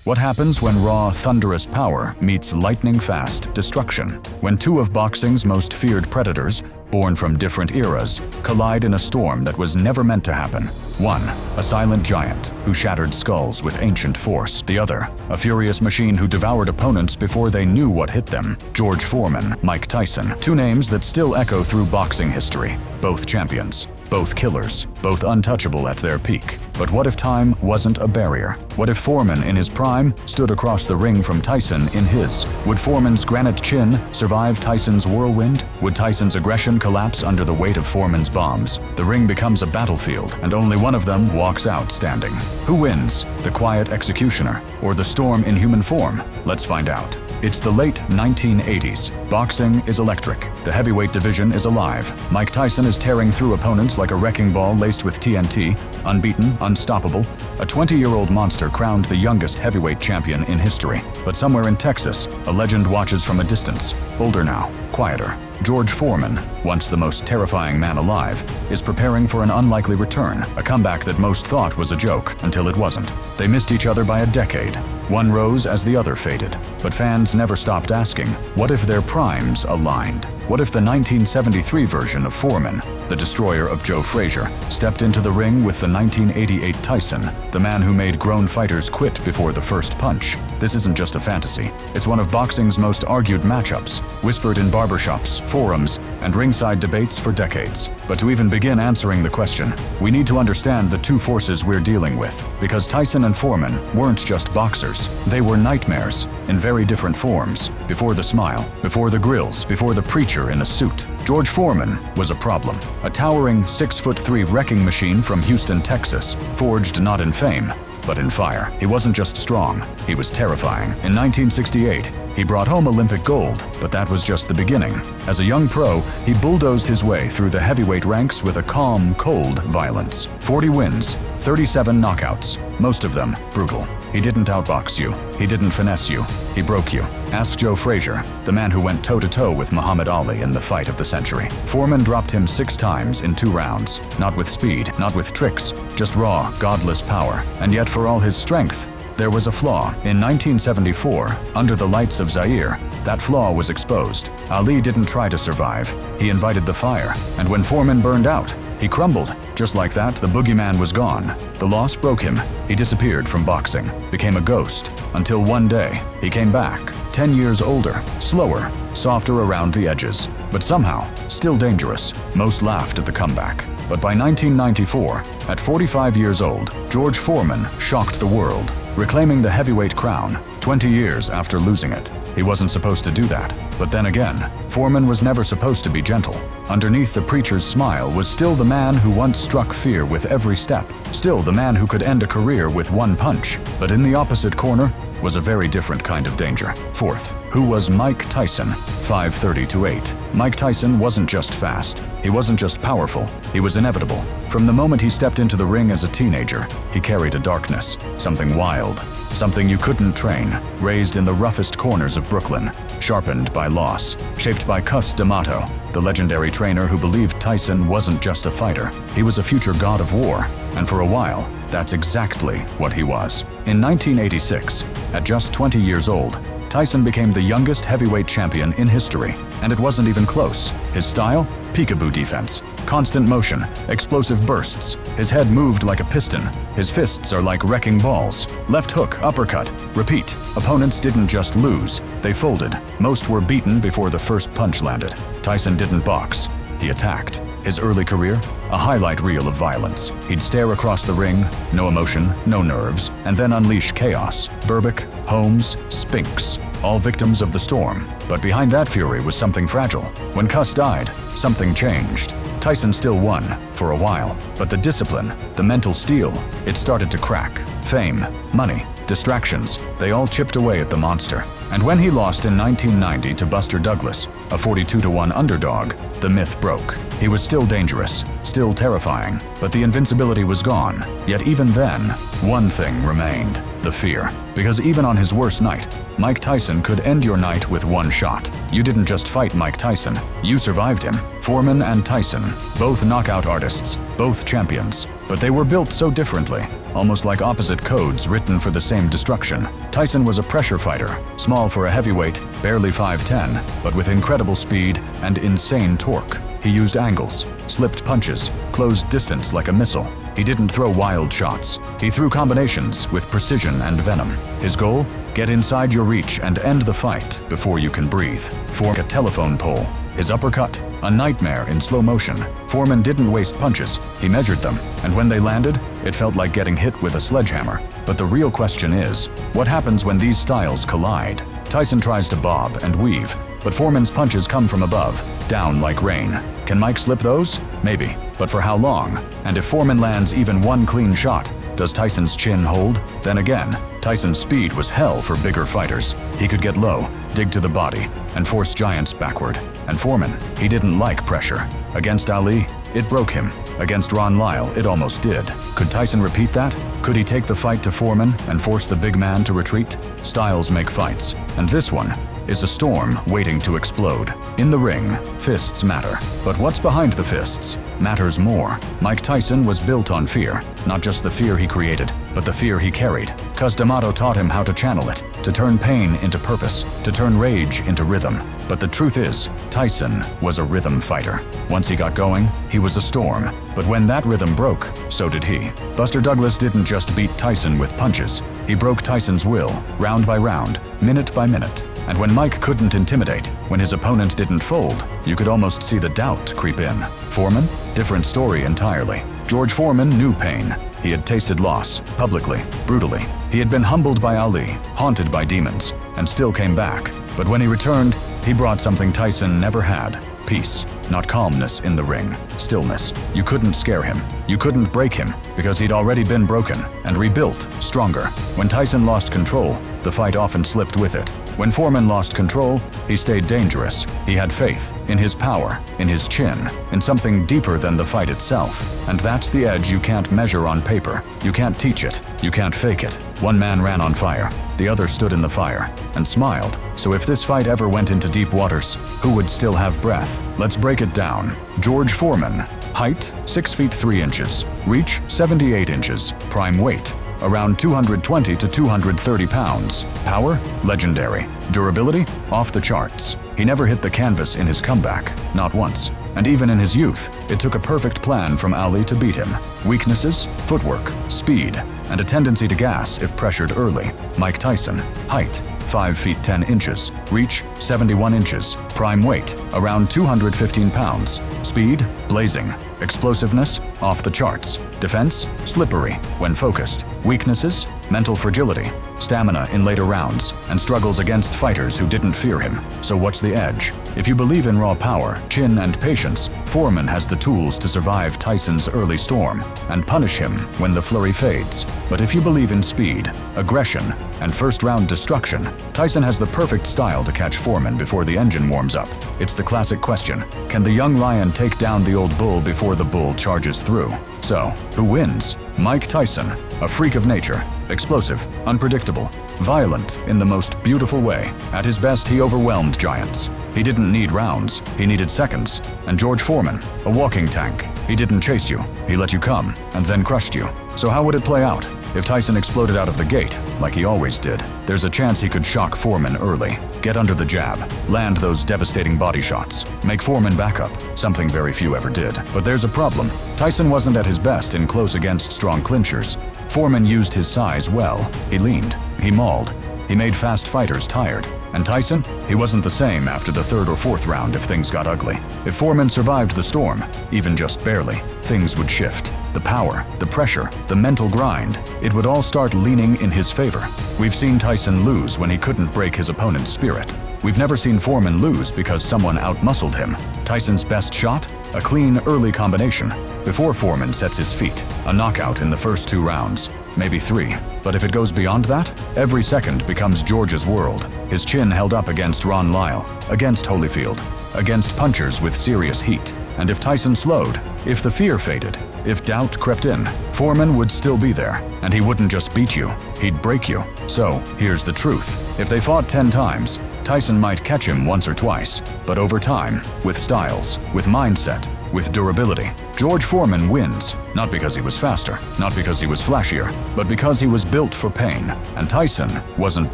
What happens when raw, thunderous power meets lightning-fast destruction? When two of boxing's most feared predators, born from different eras, collide in a storm that was never meant to happen. One, a silent giant who shattered skulls with ancient force. The other, a furious machine who devoured opponents before they knew what hit them. George Foreman, Mike Tyson, two names that still echo through boxing history. Both champions, both killers, both untouchable at their peak. But what if time wasn't a barrier? What if Foreman in his prime stood across the ring from Tyson in his? Would Foreman's granite chin survive Tyson's whirlwind? Would Tyson's aggression collapse under the weight of Foreman's bombs? The ring becomes a battlefield, and only one of them walks out standing. Who wins, the quiet executioner or the storm in human form? Let's find out. It's the late 1980s. Boxing is electric. The heavyweight division is alive. Mike Tyson is tearing through opponents like a wrecking ball laced with TNT, unbeaten, unstoppable. A 20-year-old monster crowned the youngest heavyweight champion in history. But somewhere in Texas, a legend watches from a distance. Older now, quieter. George Foreman, once the most terrifying man alive, is preparing for an unlikely return, a comeback that most thought was a joke until it wasn't. They missed each other by a decade. One rose as the other faded. But fans never stopped asking, what if their primes aligned? What if the 1973 version of Foreman, the destroyer of Joe Frazier, stepped into the ring with the 1988 Tyson, the man who made grown fighters quit before the first punch? This isn't just a fantasy. It's one of boxing's most argued matchups, whispered in barbershops, forums, and ringside debates for decades. But to even begin answering the question, we need to understand the two forces we're dealing with. Because Tyson and Foreman weren't just boxers. They were nightmares in very different forms. Before the smile, before the grills, before the preacher in a suit. George Foreman was a problem. A towering 6'3" wrecking machine from Houston, Texas, forged not in fame, but in fire. He wasn't just strong, he was terrifying. In 1968, he brought home Olympic gold, but that was just the beginning. As a young pro, he bulldozed his way through the heavyweight ranks with a calm, cold violence. 40 wins, 37 knockouts, most of them brutal. He didn't outbox you, he didn't finesse you, he broke you. Ask Joe Frazier, the man who went toe-to-toe with Muhammad Ali in the fight of the century. Foreman dropped him 6 times in 2 rounds, not with speed, not with tricks, just raw, godless power. And yet for all his strength, there was a flaw. In 1974, under the lights of Zaire, that flaw was exposed. Ali didn't try to survive, he invited the fire. And when Foreman burned out, he crumbled. Just like that, the boogeyman was gone. The loss broke him. He disappeared from boxing, became a ghost, until one day, he came back. 10 years older, slower, softer around the edges, but somehow still dangerous. Most laughed at the comeback. But by 1994, at 45 years old, George Foreman shocked the world, reclaiming the heavyweight crown 20 years after losing it. He wasn't supposed to do that. But then again, Foreman was never supposed to be gentle. Underneath the preacher's smile was still the man who once struck fear with every step, still the man who could end a career with one punch. But in the opposite corner was a very different kind of danger. Fourth, who was Mike Tyson? 5:30-8. Mike Tyson wasn't just fast. He wasn't just powerful. He was inevitable. From the moment he stepped into the ring as a teenager, he carried a darkness, something wild, something you couldn't train, raised in the roughest corners of Brooklyn, sharpened by loss, shaped by Cus D'Amato, the legendary trainer who believed Tyson wasn't just a fighter, he was a future god of war. And for a while, that's exactly what he was. In 1986, at just 20 years old, Tyson became the youngest heavyweight champion in history. And it wasn't even close. His style? Peekaboo defense. Constant motion, explosive bursts. His head moved like a piston. His fists are like wrecking balls. Left hook, uppercut, repeat. Opponents didn't just lose, they folded. Most were beaten before the first punch landed. Tyson didn't box, he attacked. His early career? A highlight reel of violence. He'd stare across the ring, no emotion, no nerves, and then unleash chaos. Berbick, Holmes, Spinks, all victims of the storm. But behind that fury was something fragile. When Cus died, something changed. Tyson still won, for a while, but the discipline, the mental steel, it started to crack. Fame, money, distractions, they all chipped away at the monster. And when he lost in 1990 to Buster Douglas, a 42-1 underdog, the myth broke. He was still dangerous, still terrifying, but the invincibility was gone. Yet even then, one thing remained, the fear. Because even on his worst night, Mike Tyson could end your night with one shot. You didn't just fight Mike Tyson, you survived him. Foreman and Tyson, both knockout artists, both champions, but they were built so differently. almost like opposite codes written for the same destruction. Tyson was a pressure fighter, small for a heavyweight, barely 5'10", but with incredible speed and insane torque. He used angles, slipped punches, closed distance like a missile. He didn't throw wild shots. He threw combinations with precision and venom. His goal? Get inside your reach and end the fight before you can breathe. Fork a telephone pole. His uppercut? A nightmare in slow motion. Foreman didn't waste punches. He measured them, and when they landed, it felt like getting hit with a sledgehammer. But the real question is, what happens when these styles collide? Tyson tries to bob and weave, but Foreman's punches come from above, down like rain. Can Mike slip those? Maybe, but for how long? And if Foreman lands even one clean shot, does Tyson's chin hold? Then again, Tyson's speed was hell for bigger fighters. He could get low, dig to the body, and force giants backward. And Foreman, he didn't like pressure. Against Ali, it broke him. Against Ron Lyle, it almost did. Could Tyson repeat that? Could he take the fight to Foreman and force the big man to retreat? Styles make fights, and this one is a storm waiting to explode. In the ring, fists matter, but what's behind the fists matters more. Mike Tyson was built on fear, not just the fear he created, but the fear he carried. Cus D'Amato taught him how to channel it, to turn pain into purpose, to turn rage into rhythm. But the truth is, Tyson was a rhythm fighter. Once he got going, he was a storm. But when that rhythm broke, so did he. Buster Douglas didn't just beat Tyson with punches. He broke Tyson's will, round by round, minute by minute. And when Mike couldn't intimidate, when his opponent didn't fold, you could almost see the doubt creep in. Foreman? Different story entirely. George Foreman knew pain. He had tasted loss, publicly, brutally. He had been humbled by Ali, haunted by demons, and still came back. But when he returned, he brought something Tyson never had: peace. Not calmness in the ring, stillness. You couldn't scare him. You couldn't break him, because he'd already been broken and rebuilt, stronger. When Tyson lost control, the fight often slipped with it. When Foreman lost control, he stayed dangerous. He had faith in his power, in his chin, in something deeper than the fight itself. And that's the edge you can't measure on paper. You can't teach it. You can't fake it. One man ran on fire. The other stood in the fire and smiled. So if this fight ever went into deep waters, who would still have breath? Let's break it down. George Foreman. Height, 6 feet 3 inches. Reach, 78 inches. Prime weight, around 220 to 230 pounds. Power, legendary. Durability, off the charts. He never hit the canvas in his comeback, not once. And even in his youth, it took a perfect plan from Ali to beat him. Weaknesses, footwork, speed, and a tendency to gas if pressured early. Mike Tyson. Height, 5 feet 10 inches. Reach, 71 inches. Prime weight, around 215 pounds. Speed, blazing. Explosiveness, off the charts. Defense, slippery when focused. Weaknesses, mental fragility, stamina in later rounds, and struggles against fighters who didn't fear him. So what's the edge? If you believe in raw power, chin, and patience, Foreman has the tools to survive Tyson's early storm and punish him when the flurry fades. But if you believe in speed, aggression, and first-round destruction, Tyson has the perfect style to catch Foreman before the engine warms up. It's the classic question: can the young lion take down the old bull before the bull charges through? So, who wins? Mike Tyson, a freak of nature, explosive, unpredictable, violent in the most beautiful way. At his best, he overwhelmed giants. He didn't need rounds, he needed seconds. And George Foreman, a walking tank. He didn't chase you, he let you come, and then crushed you. So how would it play out? If Tyson exploded out of the gate, like he always did, there's a chance he could shock Foreman early, get under the jab, land those devastating body shots, make Foreman back up, something very few ever did. But there's a problem. Tyson wasn't at his best in close against strong clinchers. Foreman used his size well. He leaned, he mauled, he made fast fighters tired. And Tyson? He wasn't the same after the third or fourth round if things got ugly. If Foreman survived the storm, even just barely, things would shift. The power, the pressure, the mental grind, it would all start leaning in his favor. We've seen Tyson lose when he couldn't break his opponent's spirit. We've never seen Foreman lose because someone outmuscled him. Tyson's best shot? A clean, early combination. Before Foreman sets his feet, a knockout in the first 2 rounds. Maybe 3. But if it goes beyond that, every second becomes George's world. His chin held up against Ron Lyle, against Holyfield, against punchers with serious heat. And if Tyson slowed, if the fear faded, if doubt crept in, Foreman would still be there. And he wouldn't just beat you, he'd break you. So, here's the truth. If they fought 10 times, Tyson might catch him once or twice. But over time, with styles, with mindset, with durability. George Foreman wins, not because he was faster, not because he was flashier, but because he was built for pain. And Tyson wasn't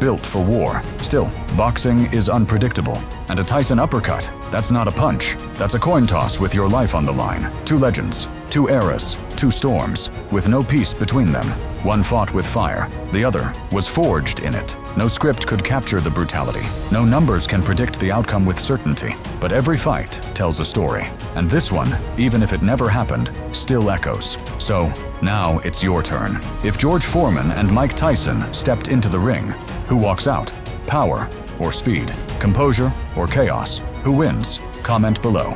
built for war. Still, boxing is unpredictable. And a Tyson uppercut, that's not a punch. That's a coin toss with your life on the line. Two legends, two eras, two storms, with no peace between them. One fought with fire, the other was forged in it. No script could capture the brutality. No numbers can predict the outcome with certainty. But every fight tells a story. And this one, even if it never happened, still echoes. So, now it's your turn. If George Foreman and Mike Tyson stepped into the ring, who walks out? Power or speed? Composure or chaos? Who wins? Comment below.